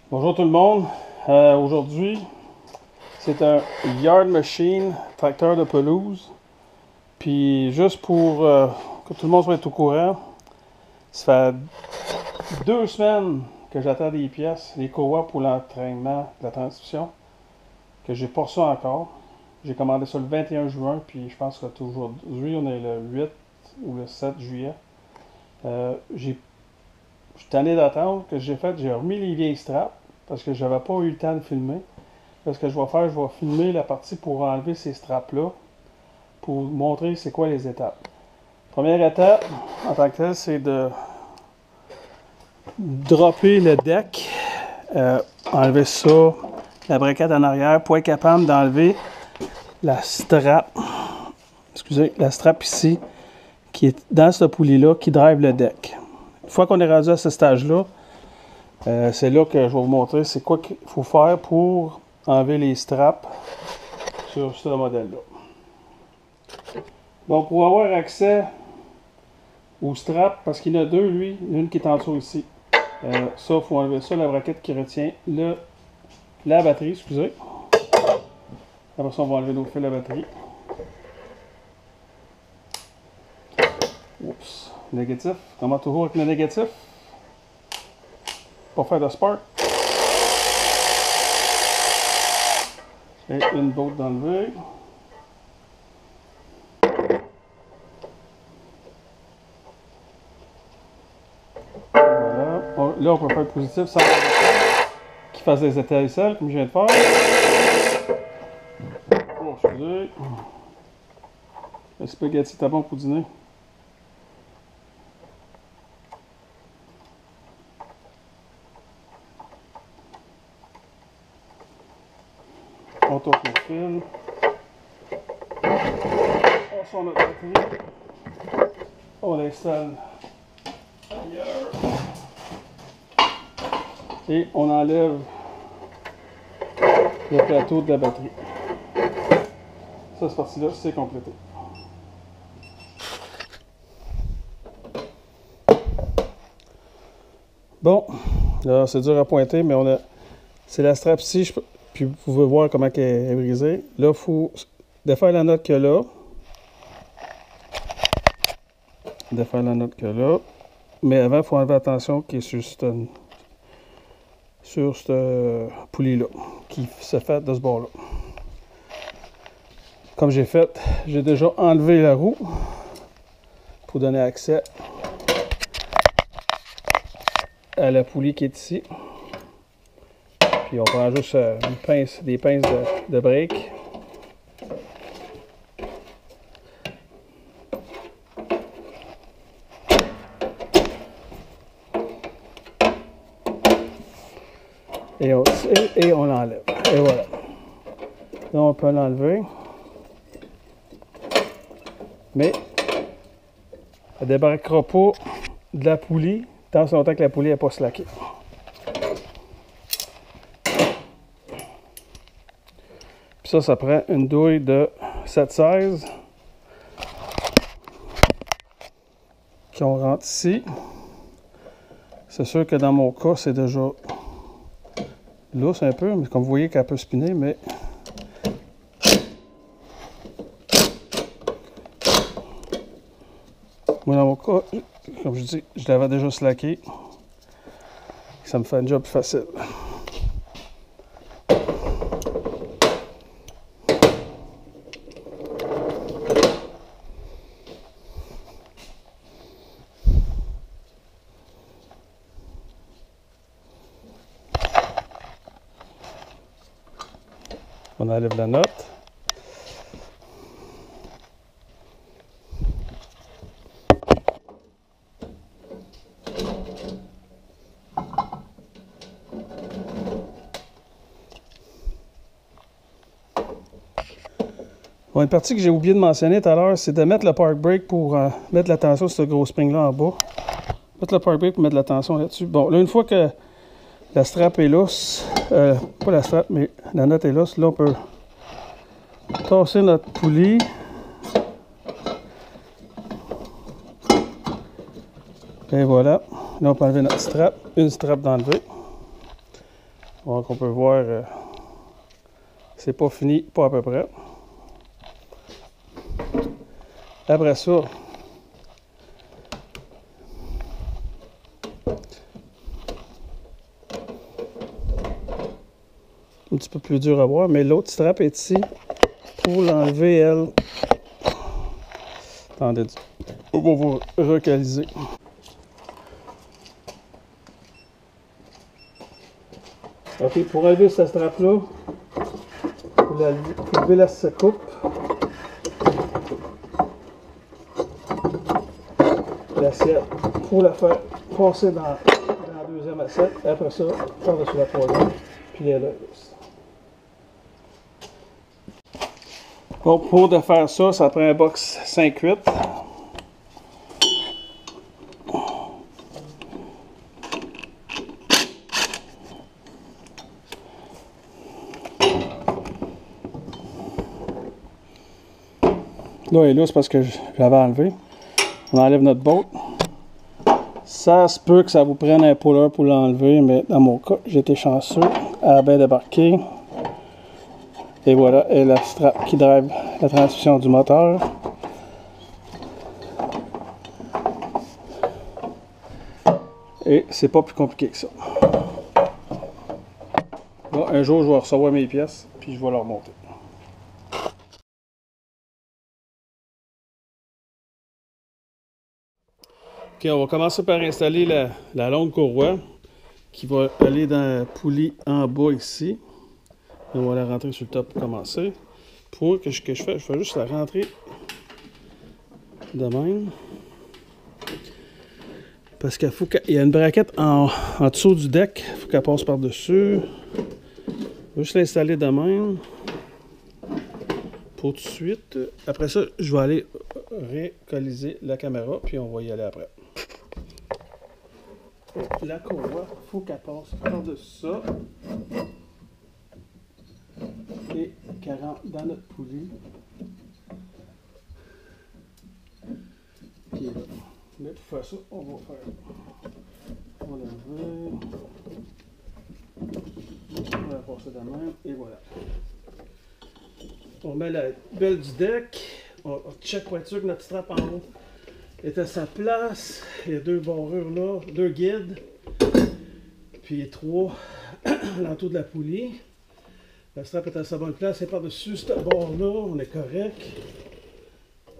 Bonjour tout le monde. Aujourd'hui, c'est un Yard Machine tracteur de pelouse. Puis juste pour que tout le monde soit au courant, ça fait 2 semaines que j'attends des pièces, les courroies pour l'entraînement de la transmission, que j'ai pas reçu encore. J'ai commandé ça le 21 juin, puis je pense qu'aujourd'hui, on est le 8 ou le 7 juillet. Je suis tanné d'attendre. Que j'ai fait, j'ai remis les vieilles straps parce que j'avais pas eu le temps de filmer. Là, ce que je vais faire, je vais filmer la partie pour enlever ces straps-là, pour vous montrer c'est quoi les étapes. Première étape, en tant que telle, c'est de dropper le deck, enlever ça, la braquette en arrière, pour être capable d'enlever la strap, la strap ici, qui est dans ce poulie-là, qui drive le deck. Une fois qu'on est rendu à ce stage-là, c'est là que je vais vous montrer c'est quoi qu'il faut faire pour enlever les straps sur ce modèle-là. Bon, pour avoir accès au strap, parce qu'il y en a deux, lui, une qui est en dessous ici. Ça, il faut enlever ça, la braquette qui retient la batterie, excusez. Après ça, on va enlever nos fils de batterie. Oups, négatif. Comment toujours avec le négatif? Pas faire de spark. Et une botte d'enlever. Voilà. Là, on peut faire le positif sans qu'il fasse des étincelles, comme je viens de faire. Oh, excusez. Le spaghetti était bon pour dîner. On tourne le fil. On sort notre batterie. On l'installe ailleurs. Et on enlève le plateau de la batterie. Ça, cette partie-là, c'est complété. Bon, là, c'est dur à pointer, mais c'est la strap ici, puis vous pouvez voir comment elle est brisée. Là, il faut défaire la note que là. Défaire la note que là. Mais avant, il faut enlever attention qui est sur ce poulie-là, qui se fait de ce bord-là. Comme j'ai fait, j'ai déjà enlevé la roue pour donner accès à la poulie qui est ici. Puis on prend juste des pinces de break. Et on l'enlève. Et voilà. Là, on peut l'enlever. Mais elle ne débarquera pas de la poulie tant que longtemps que la poulie n'est pas slackée. Puis ça prend une douille de 7/16 qu'on rentre ici. C'est sûr que dans mon cas, c'est déjà lousse un peu, mais comme vous voyez qu'elle peut spinner, mais moi dans mon cas, comme je dis, je l'avais déjà slacké. Ça me fait un job plus facile. On enlève la note. Bon, une partie que j'ai oublié de mentionner tout à l'heure, c'est de mettre le park brake pour mettre la tension sur ce gros spring-là en bas. Mettre le park brake pour mettre la tension là-dessus. Bon, là, une fois que la strap est lousse, pas la strap, mais la note est lousse, là, on peut tasser notre poulie. Et voilà. Là, on peut enlever notre strap. Une strap d'enlever. Donc on peut voir, c'est pas fini, pas à peu près. Après ça, un petit peu plus dur à voir, mais l'autre strap est ici pour l'enlever, elle. Attendez, on va vous recaliser. Ok, pour enlever cette strap-là, vous lever la coupe. L'assiette, il faut la faire passer dans la deuxième assiette. Et après ça, par-dessus la troisième, puis les là. Bon, pour de faire ça, ça prend un box 5-8. Là et là, c'est parce que je l'avais enlevé. On enlève notre bolt. Ça se peut que ça vous prenne un puller pour l'enlever, mais dans mon cas, j'ai été chanceux. Elle a bien débarqué. Et voilà, et la strap qui drive la transmission du moteur. Et c'est pas plus compliqué que ça. Bon, un jour, je vais recevoir mes pièces, puis je vais leur monter. Ok, on va commencer par installer la longue courroie qui va aller dans la poulie en bas ici. On va la rentrer sur le top pour commencer. Pour que je fais juste la rentrer de même. Parce qu'il faut qu'il y a une braquette en dessous du deck. Il faut qu'elle passe par-dessus. Je vais juste l'installer de même. Pour tout de suite. Après ça, je vais aller récolliser la caméra. Puis on va y aller après. La courroie, il faut qu'elle passe par-dessus ça. Et qu'elle rentre dans notre poulie. Qui est là. Mais pour faire ça, on va faire. On va l'enlever. On va passer de même. Et voilà. On met la belle du deck. On check pour être sûr que notre strap en haut est à sa place. Il y a deux barrures là, deux guides. Puis trois l'entour de la poulie. La strap est à sa bonne place. Et par-dessus ce bord-là, on est correct.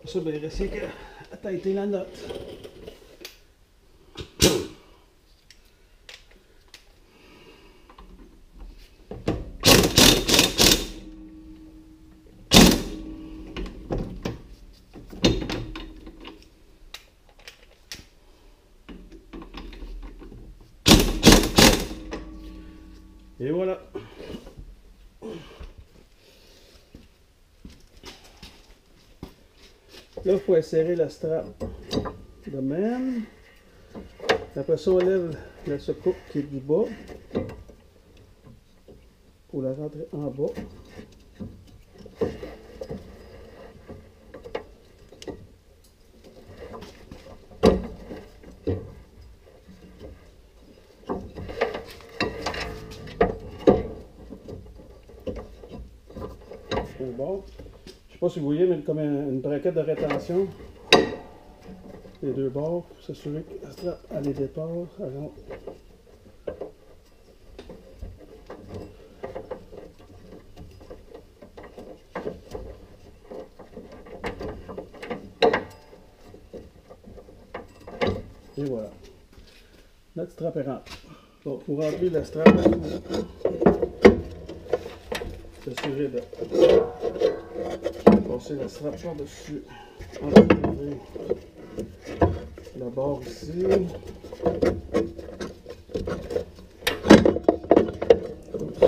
Pour ça, ben, il reste qu'à têter la note. Et voilà. Là, il faut insérer la strap de même. Après ça, on lève la secoupe qui est du bas pour la rentrer en bas. Bon. Je sais pas si vous voyez, mais comme une braquette de rétention. Les deux bords pour s'assurer que la strap a les départs. Alors, et voilà. Notre strap est rentrée. Bon, pour rentrer la strap, s'assurer de passer la strap par-dessus. Enlever la barre ici. Comme ça.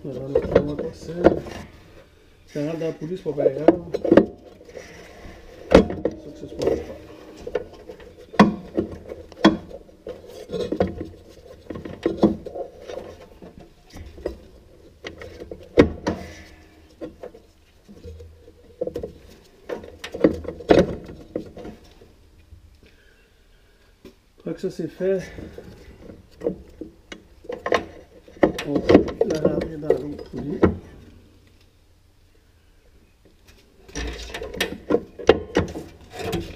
On rentre le plus loin possible. Si on rentre dans la poulie, c'est pas bien grave. C'est ça que c'est supposé faire. Une fois que ça c'est fait, on peut dans l'autre poulie.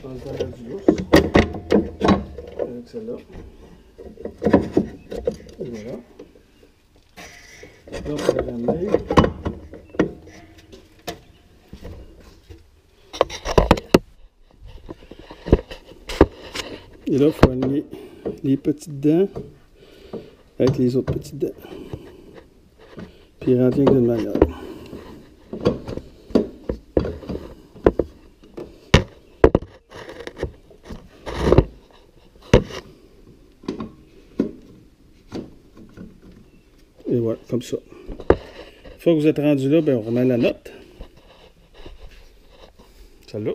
On va faire du lousse. Avec celle-là. Et voilà. Là, on peut la ramener. Et là, il faut aligner les petites dents avec les autres petites dents. Puis rentrer d'une manière. Et voilà, comme ça. Une fois que vous êtes rendu là, ben on remet la note. Celle-là.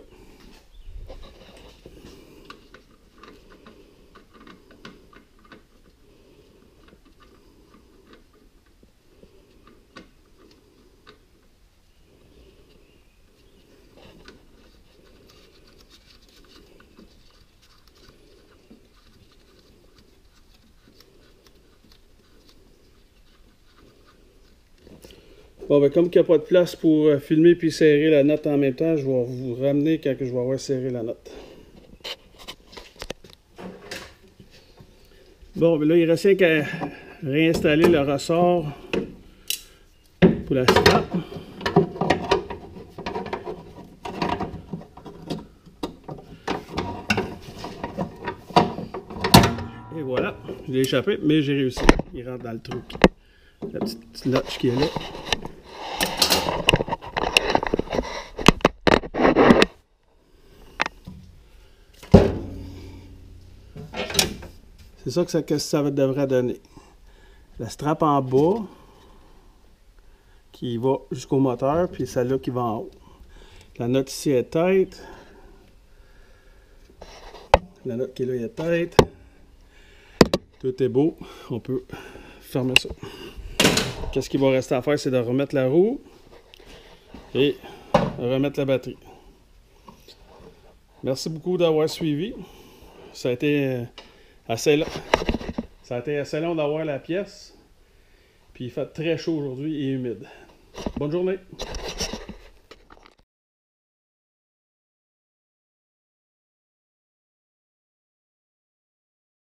Bon, ben comme il n'y a pas de place pour filmer puis serrer la note en même temps, je vais vous ramener quand je vais avoir serré la note. Bon, ben là, il reste qu'à réinstaller le ressort pour la strap. Et voilà, je l'ai échappé, mais j'ai réussi. Il rentre dans le trou. La petite notch qui est là. C'est ça que ça devrait donner. La strap en bas qui va jusqu'au moteur, puis celle-là qui va en haut. La note ici est tête. La note qui est là est tête. Tout est beau. On peut fermer ça. Qu'est-ce qu'il va rester à faire, c'est de remettre la roue et remettre la batterie. Merci beaucoup d'avoir suivi. Ça a été assez long. Ça a été assez long d'avoir la pièce. Puis il fait très chaud aujourd'hui et humide. Bonne journée!